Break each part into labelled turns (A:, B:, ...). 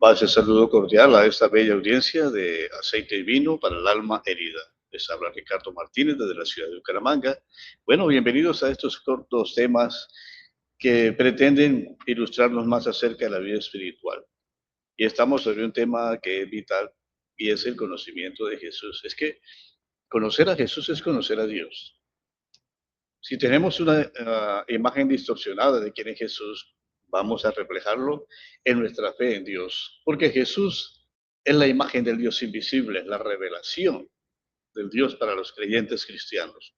A: Paz y saludo cordial a esta bella audiencia de Aceite y Vino para el Alma Herida. Les habla Ricardo Martínez desde la ciudad de Bucaramanga. Bueno, bienvenidos a estos cortos temas que pretenden ilustrarnos más acerca de la vida espiritual. Y estamos sobre un tema que es vital y es el conocimiento de Jesús. Es que conocer a Jesús es conocer a Dios. Si tenemos una imagen distorsionada de quién es Jesús, vamos a reflejarlo en nuestra fe en Dios, porque Jesús es la imagen del Dios invisible, la revelación del Dios para los creyentes cristianos.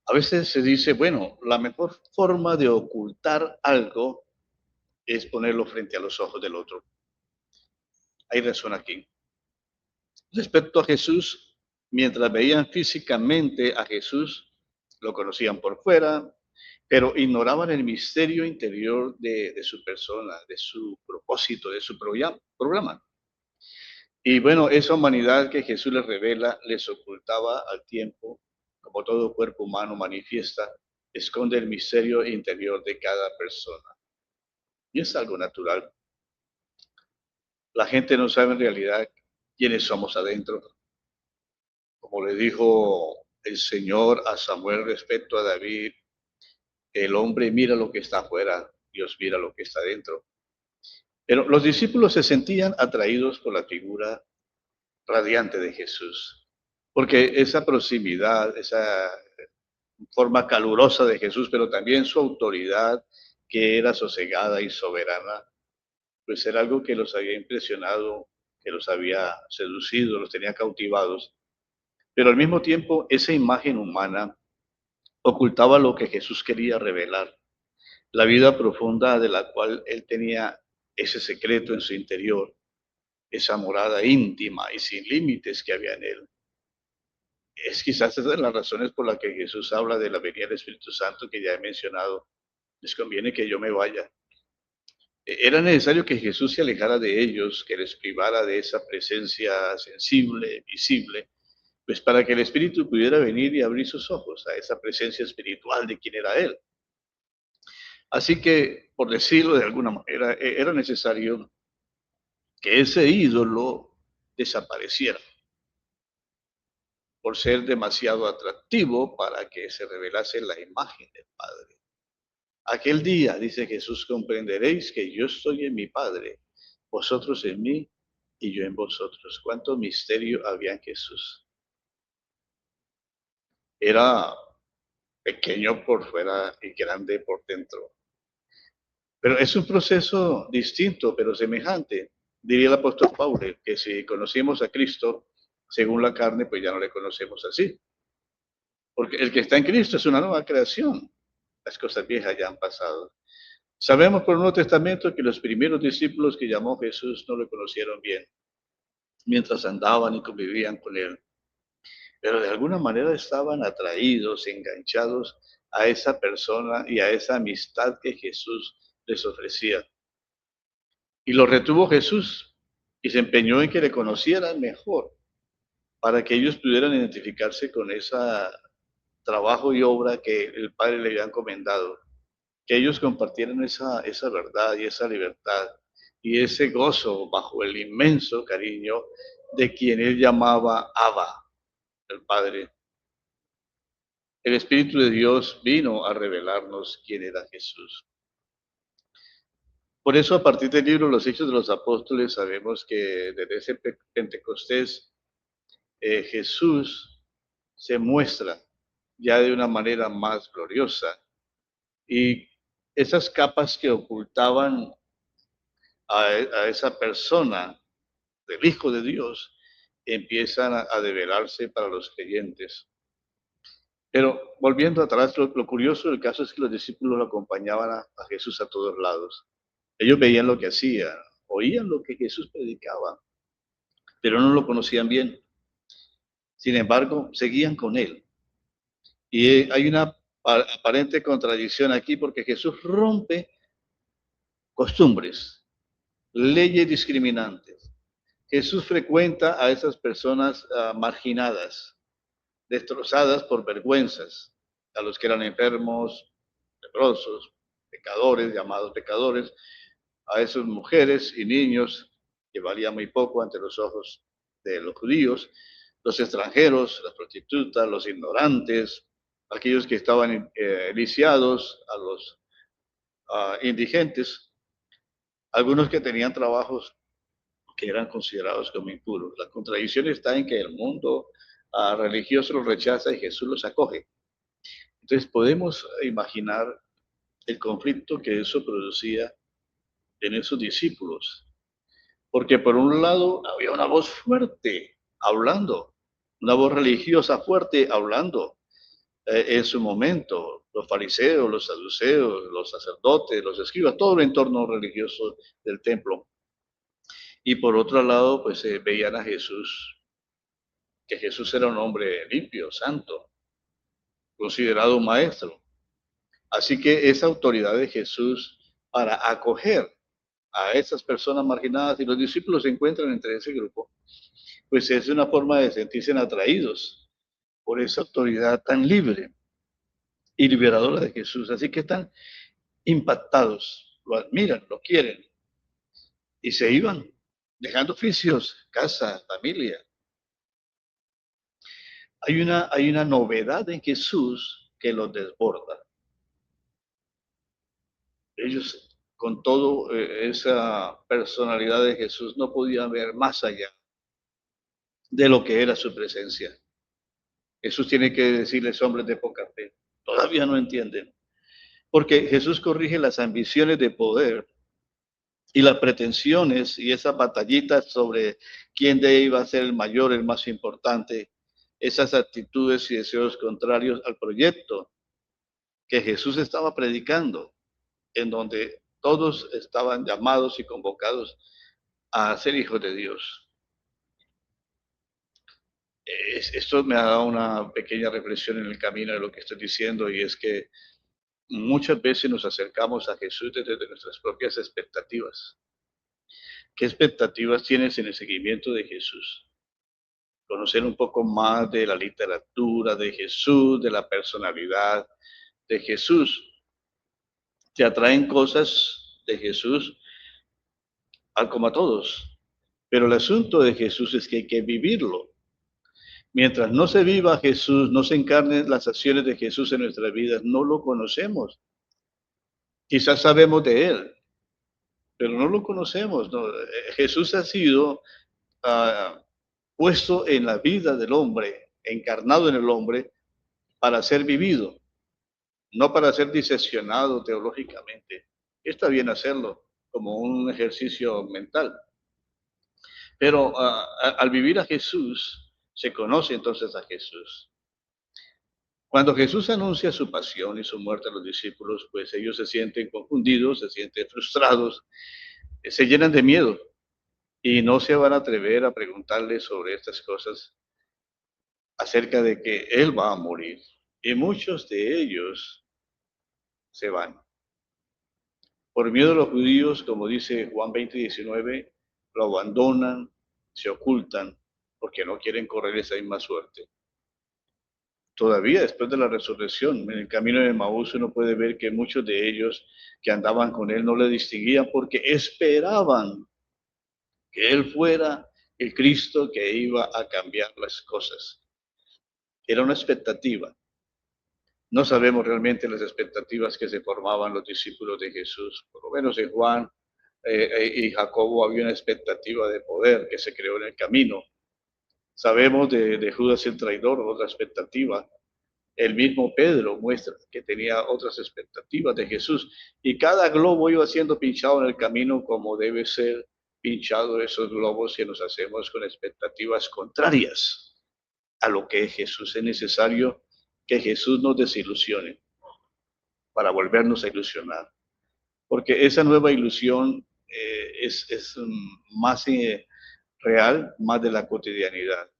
A: A veces se dice, bueno, la mejor forma de ocultar algo es ponerlo frente a los ojos del otro. Hay razón aquí. Respecto a Jesús, mientras veían físicamente a Jesús, lo conocían por fuera, pero ignoraban el misterio interior de su persona, de su propósito, de su programa. Y bueno, esa humanidad que Jesús les revela, les ocultaba al tiempo, como todo cuerpo humano manifiesta, esconde el misterio interior de cada persona. Y es algo natural. La gente no sabe en realidad quiénes somos adentro. Como le dijo el Señor a Samuel respecto a David, el hombre mira lo que está afuera, Dios mira lo que está dentro. Pero los discípulos se sentían atraídos por la figura radiante de Jesús, porque esa proximidad, esa forma calurosa de Jesús, pero también su autoridad, que era sosegada y soberana, pues era algo que los había impresionado, que los había seducido, los tenía cautivados. Pero al mismo tiempo, esa imagen humana ocultaba lo que Jesús quería revelar, la vida profunda de la cual él tenía ese secreto en su interior, esa morada íntima y sin límites que había en él. Es quizás esa de las razones por las que Jesús habla de la venida del Espíritu Santo que ya he mencionado. Les conviene que yo me vaya. Era necesario que Jesús se alejara de ellos, que les privara de esa presencia sensible, visible, pues para que el Espíritu pudiera venir y abrir sus ojos a esa presencia espiritual de quien era Él. Así que, por decirlo de alguna manera, era necesario que ese ídolo desapareciera por ser demasiado atractivo para que se revelase la imagen del Padre. Aquel día, dice Jesús, comprenderéis que yo estoy en mi Padre, vosotros en mí y yo en vosotros. Cuánto misterio había en Jesús. Era pequeño por fuera y grande por dentro. Pero es un proceso distinto, pero semejante. Diría el apóstol Pablo, que si conocimos a Cristo según la carne, pues ya no le conocemos así. Porque el que está en Cristo es una nueva creación. Las cosas viejas ya han pasado. Sabemos por el Nuevo Testamento que los primeros discípulos que llamó Jesús no lo conocieron bien, mientras andaban y convivían con él. Pero de alguna manera estaban atraídos, enganchados a esa persona y a esa amistad que Jesús les ofrecía. Y lo retuvo Jesús y se empeñó en que le conocieran mejor, para que ellos pudieran identificarse con ese trabajo y obra que el Padre le había encomendado, que ellos compartieran esa verdad y esa libertad y ese gozo bajo el inmenso cariño de quien él llamaba Abba, el Padre. El Espíritu de Dios vino a revelarnos quién era Jesús. Por eso, a partir del libro Los Hechos de los Apóstoles, sabemos que desde ese Pentecostés, Jesús se muestra ya de una manera más gloriosa. Y esas capas que ocultaban a esa persona del Hijo de Dios empiezan a develarse para los creyentes. Pero volviendo atrás, lo curioso del caso es que los discípulos lo acompañaban a Jesús a todos lados. Ellos veían lo que hacía, oían lo que Jesús predicaba, pero no lo conocían bien. Sin embargo, seguían con él. Y hay una aparente contradicción aquí porque Jesús rompe costumbres, leyes discriminantes. Jesús frecuenta a esas personas marginadas, destrozadas por vergüenzas, a los que eran enfermos, leprosos, pecadores, llamados pecadores, a esas mujeres y niños que valían muy poco ante los ojos de los judíos, los extranjeros, las prostitutas, los ignorantes, aquellos que estaban lisiados, a los indigentes, algunos que tenían trabajos que eran considerados como impuros. La contradicción está en que el mundo religioso los rechaza y Jesús los acoge. Entonces podemos imaginar el conflicto que eso producía en esos discípulos. Porque por un lado había una voz fuerte hablando, una voz religiosa fuerte hablando en su momento. Los fariseos, los saduceos, los sacerdotes, los escribas, todo el entorno religioso del templo. Y por otro lado, pues veían a Jesús, que Jesús era un hombre limpio, santo, considerado un maestro. Así que esa autoridad de Jesús para acoger a esas personas marginadas y los discípulos se encuentran entre ese grupo, pues es una forma de sentirse atraídos por esa autoridad tan libre y liberadora de Jesús. Así que están impactados, lo admiran, lo quieren y se iban, dejando oficios, casa, familia. Hay una novedad en Jesús que los desborda. Ellos, con todo esa personalidad de Jesús, no podían ver más allá de lo que era su presencia. Jesús tiene que decirles, hombres de poca fe, todavía no entienden. Porque Jesús corrige las ambiciones de poder y las pretensiones y esas batallitas sobre quién iba a ser el mayor, el más importante, esas actitudes y deseos contrarios al proyecto que Jesús estaba predicando, en donde todos estaban llamados y convocados a ser hijos de Dios. Esto me ha dado una pequeña reflexión en el camino de lo que estoy diciendo, y es que muchas veces nos acercamos a Jesús desde nuestras propias expectativas. ¿Qué expectativas tienes en el seguimiento de Jesús? Conocer un poco más de la literatura de Jesús, de la personalidad de Jesús. Te atraen cosas de Jesús como a todos, pero el asunto de Jesús es que hay que vivirlo. Mientras no se viva Jesús, no se encarnen las acciones de Jesús en nuestras vidas, no lo conocemos. Quizás sabemos de Él, pero no lo conocemos. ¿No? Jesús ha sido puesto en la vida del hombre, encarnado en el hombre, para ser vivido, no para ser diseccionado teológicamente. Está bien hacerlo como un ejercicio mental. Pero al vivir a Jesús, se conoce entonces a Jesús. Cuando Jesús anuncia su pasión y su muerte a los discípulos, pues ellos se sienten confundidos, se sienten frustrados, se llenan de miedo y no se van a atrever a preguntarle sobre estas cosas acerca de que Él va a morir. Y muchos de ellos se van. Por miedo a los judíos, como dice Juan 20:19, lo abandonan, se ocultan, porque no quieren correr esa misma suerte. Todavía después de la resurrección, en el camino de Maús uno puede ver que muchos de ellos que andaban con él no le distinguían porque esperaban que él fuera el Cristo que iba a cambiar las cosas. Era una expectativa. No sabemos realmente las expectativas que se formaban los discípulos de Jesús. Por lo menos en Juan y Jacobo había una expectativa de poder que se creó en el camino. Sabemos de Judas el traidor, otra expectativa. El mismo Pedro muestra que tenía otras expectativas de Jesús y cada globo iba siendo pinchado en el camino como debe ser pinchado esos globos que nos hacemos con expectativas contrarias a lo que es Jesús. Es necesario que Jesús nos desilusione para volvernos a ilusionar, porque esa nueva ilusión es más real, más de la cotidianidad.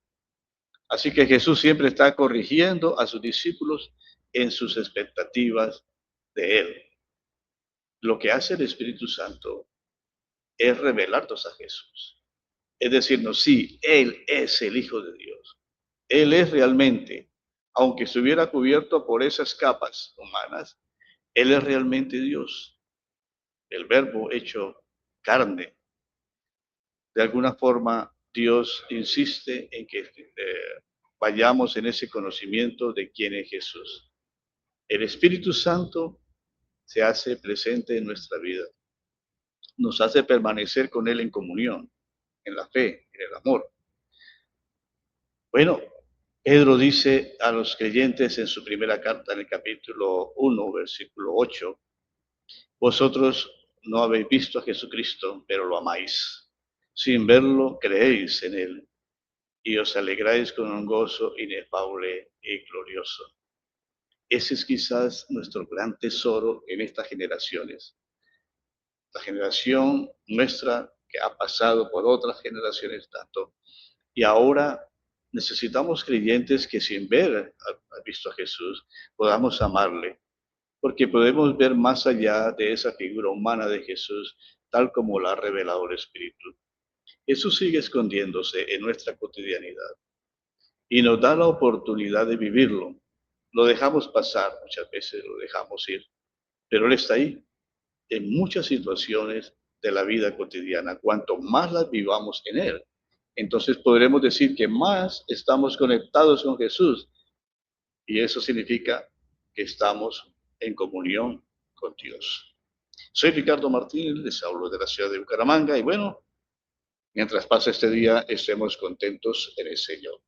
A: Así que Jesús siempre está corrigiendo a sus discípulos en sus expectativas de Él. Lo que hace el Espíritu Santo es revelarnos a Jesús. Es decirnos, sí, Él es el Hijo de Dios. Él es realmente, aunque estuviera cubierto por esas capas humanas, Él es realmente Dios, el Verbo hecho carne. De alguna forma, Dios insiste en que vayamos en ese conocimiento de quién es Jesús. El Espíritu Santo se hace presente en nuestra vida, nos hace permanecer con Él en comunión, en la fe, en el amor. Bueno, Pedro dice a los creyentes en su primera carta, en el capítulo 1, versículo 8, vosotros no habéis visto a Jesucristo, pero lo amáis. Sin verlo, creéis en Él y os alegráis con un gozo inefable y glorioso. Ese es quizás nuestro gran tesoro en estas generaciones. La generación nuestra que ha pasado por otras generaciones tanto, y ahora necesitamos creyentes que sin ver a visto a Jesús podamos amarle, porque podemos ver más allá de esa figura humana de Jesús, tal como la ha revelado el Espíritu. Jesús sigue escondiéndose en nuestra cotidianidad y nos da la oportunidad de vivirlo. Lo dejamos pasar, muchas veces lo dejamos ir, pero Él está ahí en muchas situaciones de la vida cotidiana. Cuanto más las vivamos en Él, entonces podremos decir que más estamos conectados con Jesús y eso significa que estamos en comunión con Dios. Soy Ricardo Martínez, les hablo de la ciudad de Bucaramanga y bueno, mientras pasa este día, estemos contentos en el Señor.